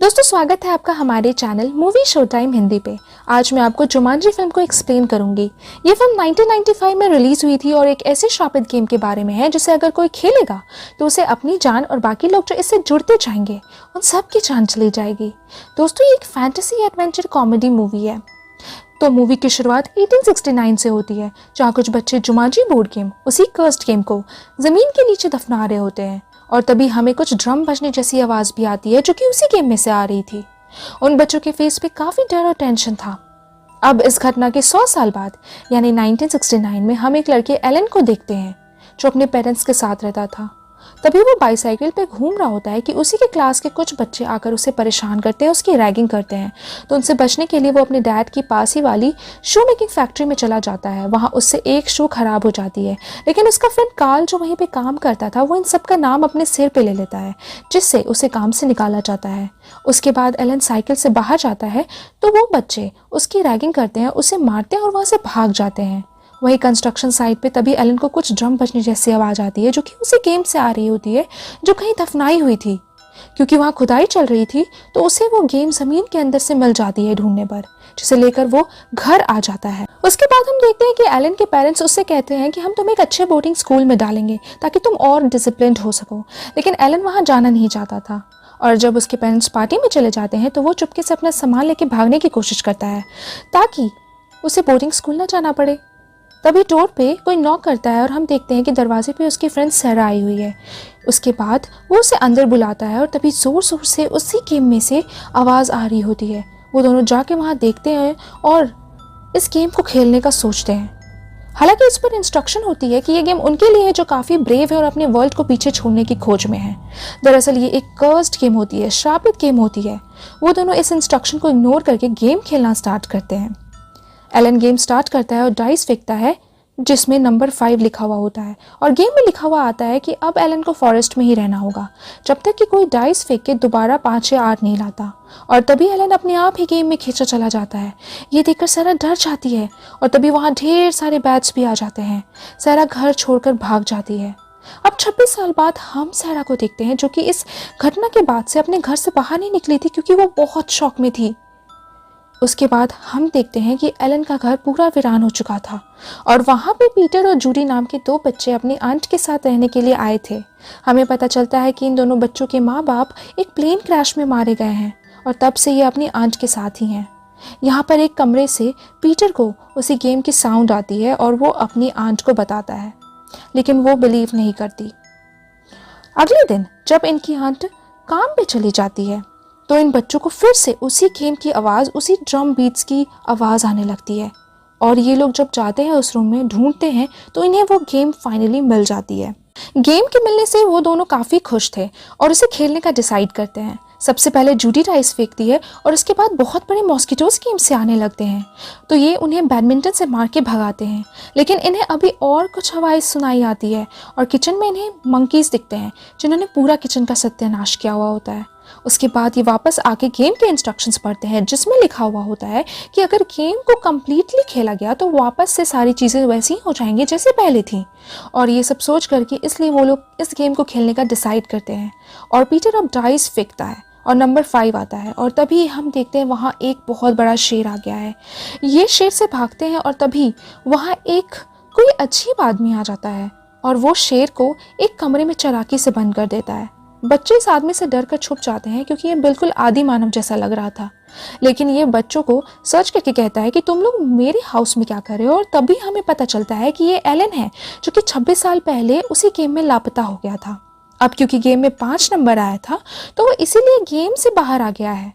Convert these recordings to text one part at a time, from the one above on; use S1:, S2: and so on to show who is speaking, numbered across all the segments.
S1: दोस्तों स्वागत है आपका हमारे channel movie show time Hindi पे। आज मैं आपको जुमांजी फिल्म को एक्सप्लेन करूंगी। ये फिल्म 1995 में रिलीज हुई थी और एक ऐसे श्रापित गेम के बारे में है जिसे अगर कोई खेलेगा तो उसे अपनी जान और बाकी लोग जो इससे जुड़ते जाएंगे उन सब की जान चली जाएगी। दोस्तों ये एक फैंटेसी एडवेंचर कॉमेडी मूवी है। तो मूवी की शुरुआत 1869 से होती है, जहाँ कुछ बच्चे जुमांजी बोर्ड गेम, उसी कर्स्ड गेम को जमीन के नीचे दफना रहे होते हैं और तभी हमें कुछ ड्रम बजने जैसी आवाज भी आती है जो कि उसी गेम में से आ रही थी। उन बच्चों के फेस पे काफी डर और टेंशन था। अब इस घटना के 100 साल बाद यानी 1969 में हम एक लड़के एलन को देखते हैं जो अपने पेरेंट्स के साथ रहता था। तभी वो बाईसाइकिल पे घूम रहा होता है कि उसी के क्लास के कुछ बच्चे आकर उसे परेशान करते हैं, उसकी रैगिंग करते हैं। तो उनसे बचने के लिए वो अपने डैड की पास ही वाली शू मेकिंग फैक्ट्री में चला जाता है। वहाँ उससे एक शू खराब हो जाती है, लेकिन उसका फ्रेंड कार्ल जो वहीं पे काम करता था वो इन सब का नाम अपने सिर पे ले लेता है, जिससे उसे काम से निकाला जाता है। उसके बाद एलन साइकिल से बाहर जाता है तो वो बच्चे उसकी रैगिंग करते हैं, उसे मारते हैं और वहाँ से भाग जाते हैं। वही कंस्ट्रक्शन साइट पे तभी एलन को कुछ ड्रम बजने जैसी आवाज़ आती है जो कि उसी गेम से आ रही होती है जो कहीं दफनाई हुई थी। क्योंकि वहाँ खुदाई चल रही थी तो उसे वो गेम ज़मीन के अंदर से मिल जाती है ढूंढने पर, जिसे लेकर वो घर आ जाता है। उसके बाद हम देखते हैं कि एलन के पेरेंट्स उससे कहते हैं कि हम तुम्हें एक अच्छे बोर्डिंग स्कूल में डालेंगे ताकि तुम और डिसिप्लिन्ड हो सको, लेकिन एलन वहाँ जाना नहीं चाहता था। और जब उसके पेरेंट्स पार्टी में चले जाते हैं तो वो चुपके से अपना सामान लेके भागने की कोशिश करता है ताकि उसे बोर्डिंग स्कूल ना जाना पड़े। तभी डोर पे कोई नॉक करता है और हम देखते हैं कि दरवाजे पे उसकी फ्रेंड सैरा आई हुई है। उसके बाद वो उसे अंदर बुलाता है और तभी ज़ोर ज़ोर से उसी गेम में से आवाज़ आ रही होती है। वो दोनों जाके वहाँ देखते हैं और इस गेम को खेलने का सोचते हैं। हालांकि इस पर इंस्ट्रक्शन होती है कि ये गेम उनके लिए है जो काफ़ी ब्रेव है और अपने वर्ल्ड को पीछे छोड़ने की खोज में है। दरअसल ये एक कर्स्ड गेम होती है, श्रापित गेम होती है। वो दोनों इस इंस्ट्रक्शन को इग्नोर करके गेम खेलना स्टार्ट करते हैं। एलन गेम स्टार्ट करता है और डाइस फेंकता है जिसमें नंबर 5 लिखा हुआ होता है और गेम में लिखा हुआ आता है कि अब एलन को फॉरेस्ट में ही रहना होगा जब तक कि कोई डाइस फेंक के दोबारा 5 या 8 नहीं लाता। और तभी एलन अपने आप ही गेम में खींचा चला जाता है। ये देखकर सैरा डर जाती है और तभी वहाँ ढेर सारे बैट्स भी आ जाते हैं। सैरा घर छोड़कर भाग जाती है। अब 26 साल बाद हम सैरा को देखते हैं जो कि इस घटना के बाद से अपने घर से बाहर नहीं निकली थी क्योंकि वो बहुत शौक में थी। उसके बाद हम देखते हैं कि एलन का घर पूरा वीरान हो चुका था और वहाँ पे पीटर और जूडी नाम के 2 बच्चे अपनी आंट के साथ रहने के लिए आए थे। हमें पता चलता है कि इन दोनों बच्चों के माँ बाप एक प्लेन क्रैश में मारे गए हैं और तब से ये अपनी आंट के साथ ही हैं। यहाँ पर एक कमरे से पीटर को उसी गेम की साउंड आती है और वो अपनी आंट को बताता है, लेकिन वो बिलीव नहीं करती। अगले दिन जब इनकी आंट काम पे चली जाती है तो इन बच्चों को फिर से उसी गेम की आवाज़, उसी ड्रम बीट्स की आवाज़ आने लगती है और ये लोग जब जाते हैं उस रूम में ढूंढते हैं तो इन्हें वो गेम फाइनली मिल जाती है। गेम के मिलने से वो दोनों काफ़ी खुश थे और उसे खेलने का डिसाइड करते हैं। सबसे पहले जूडी डाइस फेंकती है और उसके बाद बहुत बड़े मॉस्किटोज गेम से आने लगते हैं तो ये उन्हें बैडमिंटन से मार के भगाते हैं, लेकिन इन्हें अभी और कुछ आवाज़ सुनाई आती है और किचन में इन्हें मंकीज दिखते हैं जिन्होंने पूरा किचन का सत्यानाश किया हुआ होता है। उसके बाद ये वापस आके गेम के इंस्ट्रक्शंस पढ़ते हैं जिसमें लिखा हुआ होता है कि अगर गेम को कम्प्लीटली खेला गया तो वापस से सारी चीज़ें वैसी ही हो जाएंगी जैसे पहले थी। और ये सब सोच करके इसलिए वो लोग इस गेम को खेलने का डिसाइड करते हैं और पीटर अब डाइस फेंकता है और नंबर 5 आता है और तभी हम देखते हैं वहाँ एक बहुत बड़ा शेर आ गया है। ये शेर से भागते हैं और तभी वहाँ एक कोई अजीब आदमी आ जाता है और वो शेर को एक कमरे में चालाकी से बंद कर देता है। बच्चे इस आदमी से डर कर छुप जाते हैं क्योंकि ये बिल्कुल आदि मानव जैसा लग रहा था, लेकिन ये बच्चों को सर्च करके कहता है कि तुम लोग मेरे हाउस में क्या कर रहे हो। और तभी हमें पता चलता है कि ये एलन है जो कि 26 साल पहले उसी गेम में लापता हो गया था। अब क्योंकि गेम में 5 नंबर आया था तो वो इसीलिए गेम से बाहर आ गया है।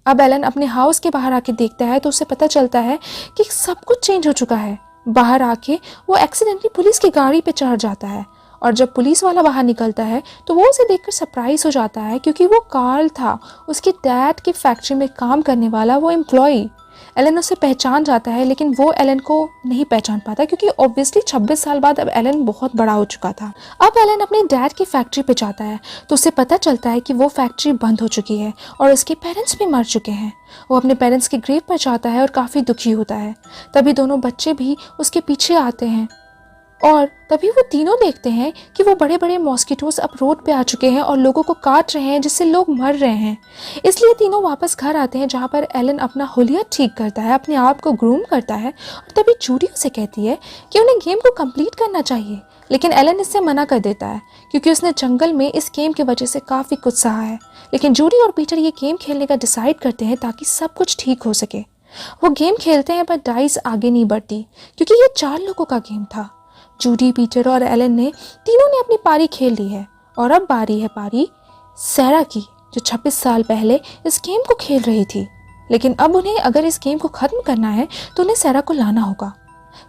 S1: अब एलन अपने हाउस के बाहर आके देखता है तो उसे पता चलता है कि सब कुछ चेंज हो चुका है। बाहर आके वो एक्सीडेंटली पुलिस की गाड़ी पे चढ़ जाता है और जब पुलिस वाला बाहर निकलता है तो वो उसे देखकर सरप्राइज हो जाता है क्योंकि वो कार्ल था, उसके डैड की फैक्ट्री में काम करने वाला वो एम्प्लॉय। एलन उसे पहचान जाता है लेकिन वो एलन को नहीं पहचान पाता क्योंकि ऑब्वियसली 26 साल बाद अब एलन बहुत बड़ा हो चुका था। अब एलन अपने डैड की फैक्ट्री पे जाता है तो उसे पता चलता है कि वो फैक्ट्री बंद हो चुकी है और उसके पेरेंट्स भी मर चुके हैं। वो अपने पेरेंट्स के ग्रेव पर जाता है और काफ़ी दुखी होता है। तभी दोनों बच्चे भी उसके पीछे आते हैं और तभी वो तीनों देखते हैं कि वो बड़े बड़े मॉस्किटोज अब रोड पे आ चुके हैं और लोगों को काट रहे हैं, जिससे लोग मर रहे हैं। इसलिए तीनों वापस घर आते हैं, जहाँ पर एलन अपना हुलिया ठीक करता है, अपने आप को ग्रूम करता है। और तभी जूडी उसे कहती है कि उन्हें गेम को कंप्लीट करना चाहिए, लेकिन एलन इससे मना कर देता है क्योंकि उसने जंगल में इस गेम की वजह से काफ़ी कुछ सहा है। लेकिन जूडी और पीटर ये गेम खेलने का डिसाइड करते हैं ताकि सब कुछ ठीक हो सके। वो गेम खेलते हैं, पर डाइस आगे नहीं बढ़ती क्योंकि ये 4 लोगों का गेम था। जूडी, पीटर और एलन ने तीनों ने अपनी पारी खेल ली है और अब बारी है सैरा की, जो 26 साल पहले इस गेम को खेल रही थी। लेकिन अब उन्हें अगर इस गेम को ख़त्म करना है तो उन्हें सैरा को लाना होगा।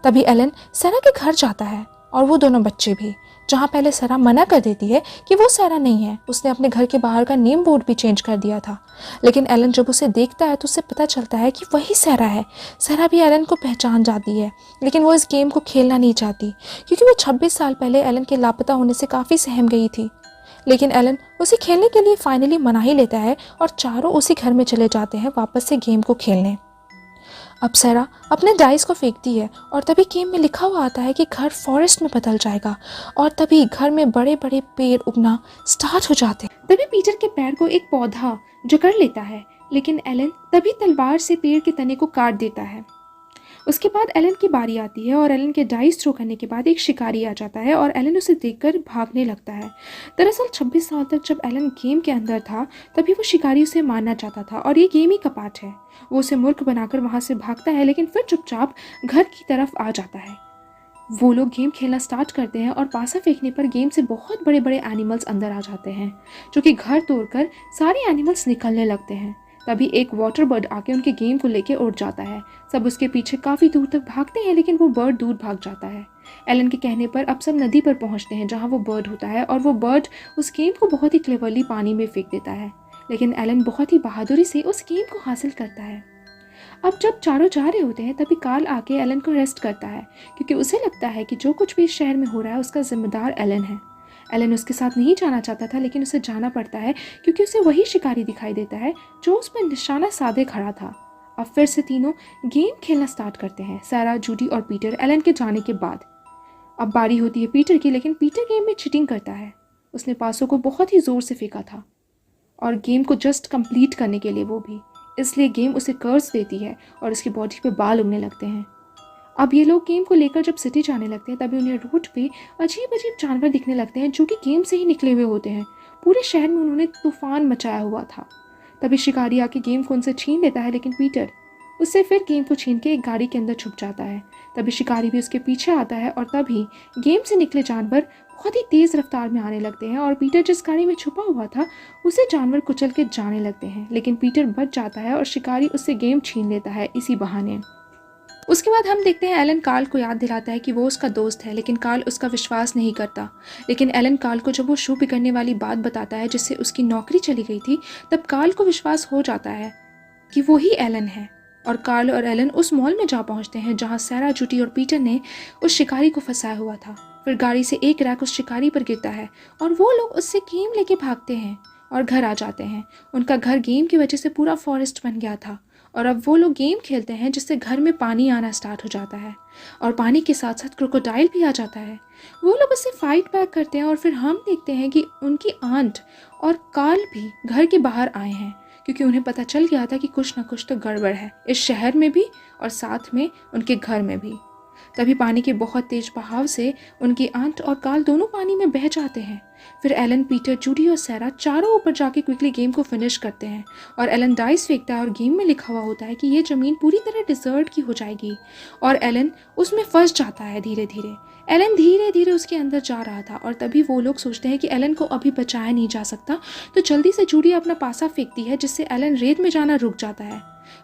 S1: तभी एलन सैरा के घर जाता है और वो दोनों बच्चे भी, जहाँ पहले सैरा मना कर देती है कि वो सैरा नहीं है। उसने अपने घर के बाहर का नेम बोर्ड भी चेंज कर दिया था। लेकिन एलन जब उसे देखता है तो उसे पता चलता है कि वही सैरा है। सैरा भी एलन को पहचान जाती है, लेकिन वो इस गेम को खेलना नहीं चाहती क्योंकि वो 26 साल पहले एलन के लापता होने से काफ़ी सहम गई थी। लेकिन एलन उसे खेलने के लिए फाइनली मना ही लेता है और चारों उसी घर में चले जाते हैं वापस से गेम को खेलने। अब सैरा अपने डाइस को फेंकती है और तभी गेम में लिखा हुआ आता है कि घर फॉरेस्ट में बदल जाएगा और तभी घर में बड़े बड़े पेड़ उगना स्टार्ट हो जाते हैं। तभी पीटर के पैर को एक पौधा जकड़ लेता है, लेकिन एलन तभी तलवार से पेड़ के तने को काट देता है। उसके बाद एलन की बारी आती है और एलन के डाइस थ्रो करने के बाद एक शिकारी आ जाता है और एलन उसे देखकर भागने लगता है। दरअसल 26 साल तक जब एलन गेम के अंदर था तभी वो शिकारी उसे मारना चाहता था और ये गेम ही का पार्ट है। वो उसे मूर्ख बनाकर वहाँ से भागता है, लेकिन फिर चुपचाप घर की तरफ आ जाता है। वो लोग गेम खेलना स्टार्ट करते हैं और पासा फेंकने पर गेम से बहुत बड़े बड़े एनिमल्स अंदर आ जाते हैं, जो कि घर तोड़कर सारे एनिमल्स निकलने लगते हैं। तभी एक वाटर बर्ड आके उनके गेम को लेके उड़ जाता है। सब उसके पीछे काफ़ी दूर तक भागते हैं, लेकिन वो बर्ड दूर भाग जाता है। एलन के कहने पर अब सब नदी पर पहुंचते हैं जहां वो बर्ड होता है और वो बर्ड उस गेम को बहुत ही क्लेवरली पानी में फेंक देता है। लेकिन एलन बहुत ही बहादुरी से उस गेम को हासिल करता है। अब जब चारों जा रहे होते हैं तभी कार्ल आके एलन को रेस्ट करता है क्योंकि उसे लगता है कि जो कुछ भी इस शहर में हो रहा है उसका जिम्मेदार एलन है। एलन उसके साथ नहीं जाना चाहता था, लेकिन उसे जाना पड़ता है क्योंकि उसे वही शिकारी दिखाई देता है जो उस पर निशाना साधे खड़ा था। अब फिर से तीनों गेम खेलना स्टार्ट करते हैं, सैरा, जूडी और पीटर एलन के जाने के बाद। अब बारी होती है पीटर की, लेकिन पीटर गेम में चीटिंग करता है। उसने पासों को बहुत ही ज़ोर से फेंका था और गेम को जस्ट कंप्लीट करने के लिए, वो भी इसलिए गेम उसे कर्स देती है और उसकी बॉडी पे बाल उगने लगते हैं। अब ये लोग गेम को लेकर जब सिटी जाने लगते हैं तभी उन्हें रोड पे अजीब अजीब जानवर दिखने लगते हैं जो कि गेम से ही निकले हुए होते हैं। पूरे शहर में उन्होंने तूफान मचाया हुआ था। तभी शिकारी आके गेम को उनसे छीन लेता है, लेकिन पीटर उससे फिर गेम को छीन के एक गाड़ी के अंदर छुप जाता है। तभी शिकारी भी उसके पीछे आता है और तभी गेम से निकले जानवर बहुत ही तेज़ रफ्तार में आने लगते हैं और पीटर जिस गाड़ी में छुपा हुआ था उसे जानवर कुचल के जाने लगते हैं। लेकिन पीटर बच जाता है और शिकारी उससे गेम छीन लेता है इसी बहाने। उसके बाद हम देखते हैं एलन कार्ल को याद दिलाता है कि वो उसका दोस्त है, लेकिन कार्ल उसका विश्वास नहीं करता। लेकिन एलन कार्ल को जब वो शू बिगड़ने वाली बात बताता है जिससे उसकी नौकरी चली गई थी, तब कार्ल को विश्वास हो जाता है कि वो ही एलन है। और कार्ल और एलन उस मॉल में जा पहुंचते हैं जहां सैरा, जूडी और पीटर ने उस शिकारी को फंसाया हुआ था। फिर गाड़ी से एक रैक उस शिकारी पर गिरता है और वो लोग उससे गेम लेके भागते हैं और घर आ जाते हैं। उनका घर गेम की वजह से पूरा फॉरेस्ट बन गया था और अब वो लोग गेम खेलते हैं जिससे घर में पानी आना स्टार्ट हो जाता है और पानी के साथ साथ क्रोकोडाइल भी आ जाता है। वो लोग उससे फाइट बैक करते हैं और फिर हम देखते हैं कि उनकी आंट और कार्ल भी घर के बाहर आए हैं क्योंकि उन्हें पता चल गया था कि कुछ ना कुछ तो गड़बड़ है इस शहर में भी और साथ में उनके घर में भी। तभी पानी के बहुत तेज बहाव से उनकी आंट और कार्ल दोनों पानी में बह जाते हैं। फिर एलन, पीटर, जूडी और सैरा चारों ऊपर जाके क्विकली गेम को फिनिश करते हैं और एलन डाइस फेंकता है और गेम में लिखा हुआ होता है कि ये ज़मीन पूरी तरह डिजर्ट की हो जाएगी और एलन उसमें फंस जाता है। धीरे धीरे एलन धीरे धीरे उसके अंदर जा रहा था और तभी वो लोग सोचते हैं कि एलन को अभी बचाया नहीं जा सकता, तो जल्दी से जूडी अपना पासा फेंकती है जिससे एलन रेत में जाना रुक जाता है।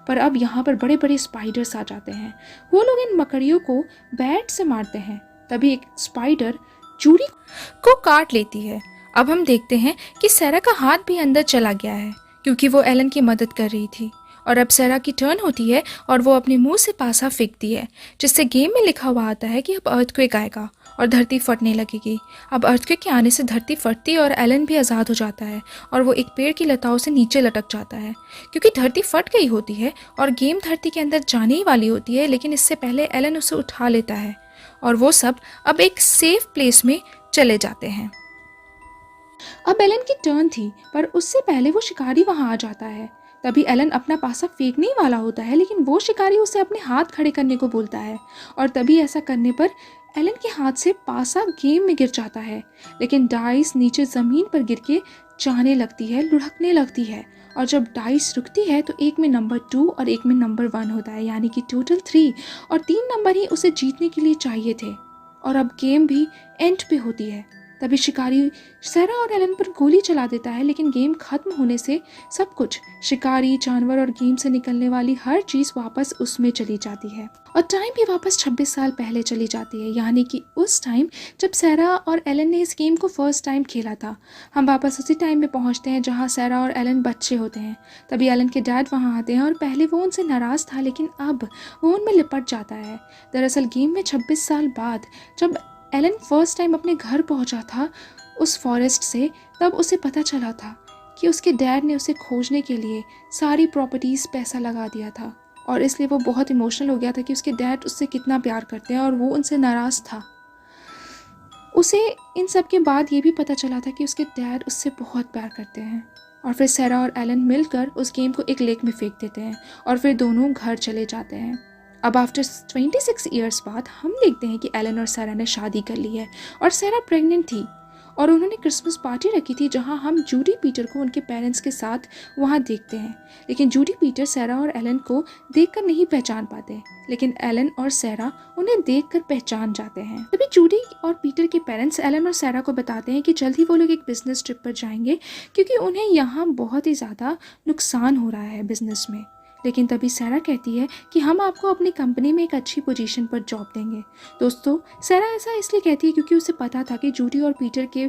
S1: पर अब यहाँ पर बड़े बड़े स्पाइडर्स आ जाते हैं। वो लोग इन मकड़ियों को बैट से मारते हैं। तभी एक स्पाइडर जूडी को काट लेती है। अब हम देखते हैं कि सैरा का हाथ भी अंदर चला गया है क्योंकि वो एलन की मदद कर रही थी। और अब सैरा की टर्न होती है और वो अपने मुंह से पासा फेंकती है जिससे गेम में लिखा हुआ आता है कि अब अर्थक्वेक आएगा और धरती फटने लगेगी। अब अर्थक्वेक के आने से धरती फटती है और एलन भी आज़ाद हो जाता है और वो एक पेड़ की लताओं से नीचे लटक जाता है क्योंकि धरती फट गई होती है और गेम धरती के अंदर जाने ही वाली होती है। लेकिन इससे पहले एलन उसे उठा लेता है और वो सब अब एक सेफ प्लेस में चले जाते हैं। अब एलन की टर्न थी, पर उससे पहले वो शिकारी वहां आ जाता है। तभी एलन अपना पासा फेंकने ही वाला होता है, लेकिन वो शिकारी उसे अपने हाथ खड़े करने को बोलता है और तभी ऐसा करने पर एलन के हाथ से पासा गेम में गिर जाता है। लेकिन डाइस नीचे ज़मीन पर गिर के जाने लगती है, लुढ़कने लगती है और जब डाइस रुकती है तो एक में नंबर 2 और एक में नंबर 1 होता है, यानी कि टोटल 3 और 3 नंबर ही उसे जीतने के लिए चाहिए थे। और अब गेम भी एंड पे होती है। तभी शिकारी सैरा और एलन पर गोली चला देता है, लेकिन गेम खत्म होने से सब कुछ, शिकारी, जानवर और गेम से निकलने वाली हर चीज़ वापस उसमें चली जाती है और टाइम भी वापस 26 साल पहले चली जाती है, यानी कि उस टाइम जब सैरा और एलन ने इस गेम को फर्स्ट टाइम खेला था। हम वापस उसी टाइम में पहुंचते हैं जहां सैरा और एलन बच्चे होते हैं। तभी एलन के डैड वहां आते हैं और पहले वो उनसे नाराज़ था, लेकिन अब वो उनमें लिपट जाता है। दरअसल गेम में 26 साल बाद जब एलन फर्स्ट टाइम अपने घर पहुंचा था उस फॉरेस्ट से, तब उसे पता चला था कि उसके डैड ने उसे खोजने के लिए सारी प्रॉपर्टीज़ पैसा लगा दिया था और इसलिए वो बहुत इमोशनल हो गया था कि उसके डैड उससे कितना प्यार करते हैं और वो उनसे नाराज़ था। उसे इन सब के बाद ये भी पता चला था कि उसके डैड उससे बहुत प्यार करते हैं और फिर सैरा और एलन मिलकर उस गेम को एक लेक में फेंक देते हैं और फिर दोनों घर चले जाते हैं। अब आफ्टर 26 ईयर्स बाद हम देखते हैं कि एलन और सैरा ने शादी कर ली है और सैरा प्रेग्नेंट थी और उन्होंने क्रिसमस पार्टी रखी थी जहां हम जूडी पीटर को उनके पेरेंट्स के साथ वहां देखते हैं। लेकिन जूडी पीटर सैरा और एलन को देखकर नहीं पहचान पाते, लेकिन एलन और सैरा उन्हें देखकर पहचान जाते हैं। तभी जूडी और पीटर के पेरेंट्स एलन और सैरा को बताते हैं कि जल्द ही वो लोग एक बिजनेस ट्रिप पर जाएंगे क्योंकि उन्हें यहाँ बहुत ही ज़्यादा नुकसान हो रहा है बिजनेस में। लेकिन तभी सैरा कहती है कि हम आपको अपनी कंपनी में एक अच्छी पोजीशन पर जॉब देंगे। दोस्तों, सैरा ऐसा इसलिए कहती है क्योंकि उसे पता था कि जूडी और पीटर के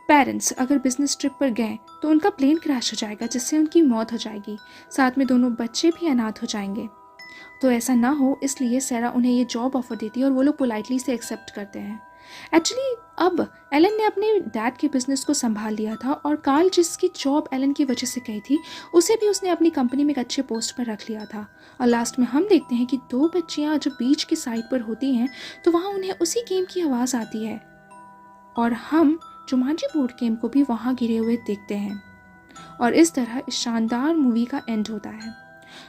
S1: पेरेंट्स अगर बिजनेस ट्रिप पर गए तो उनका प्लेन क्रैश हो जाएगा जिससे उनकी मौत हो जाएगी, साथ में दोनों बच्चे भी अनाथ हो जाएंगे। तो ऐसा ना हो इसलिए सैरा उन्हें ये जॉब ऑफर देती है और वो लोग पोलाइटली से एक्सेप्ट करते हैं। एक्चुअली अब एलन ने अपने डैड के बिजनेस को संभाल लिया था और कार्ल जिसकी जॉब एलन की वजह से गई थी उसे भी उसने अपनी कंपनी में एक अच्छे पोस्ट पर रख लिया था। और लास्ट में हम देखते हैं कि 2 बच्चियां जब बीच के साइड पर होती हैं तो वहाँ उन्हें उसी गेम की आवाज़ आती है और हम जुमांजी बोर्ड गेम को भी वहाँ गिरे हुए देखते हैं और इस तरह इस शानदार मूवी का एंड होता है।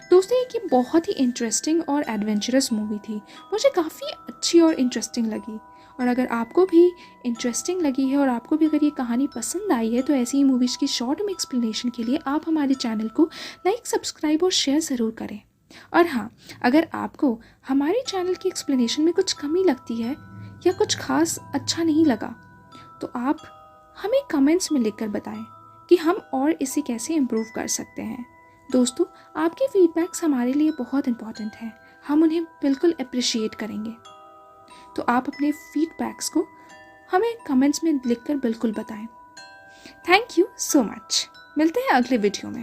S1: दोस्तों, ये बहुत ही इंटरेस्टिंग और एडवेंचरस मूवी थी, मुझे काफ़ी अच्छी और इंटरेस्टिंग लगी। और अगर आपको भी इंटरेस्टिंग लगी है और आपको भी अगर ये कहानी पसंद आई है तो ऐसी ही मूवीज़ की शॉर्ट में एक्सप्लेनेशन के लिए आप हमारे चैनल को लाइक, सब्सक्राइब और शेयर ज़रूर करें। और हाँ, अगर आपको हमारे चैनल की एक्सप्लेनेशन में कुछ कमी लगती है या कुछ खास अच्छा नहीं लगा तो आप हमें कमेंट्स में लिखकर बताएं कि हम और इसे कैसे इम्प्रूव कर सकते हैं। दोस्तों, आपके फीडबैक्स हमारे लिए बहुत इम्पॉर्टेंट हैं, हम उन्हें बिल्कुल अप्रिशिएट करेंगे। तो आप अपने फीडबैक्स को हमें कमेंट्स में लिखकर बिल्कुल बताएं। Thank you so much. मिलते हैं अगले वीडियो में।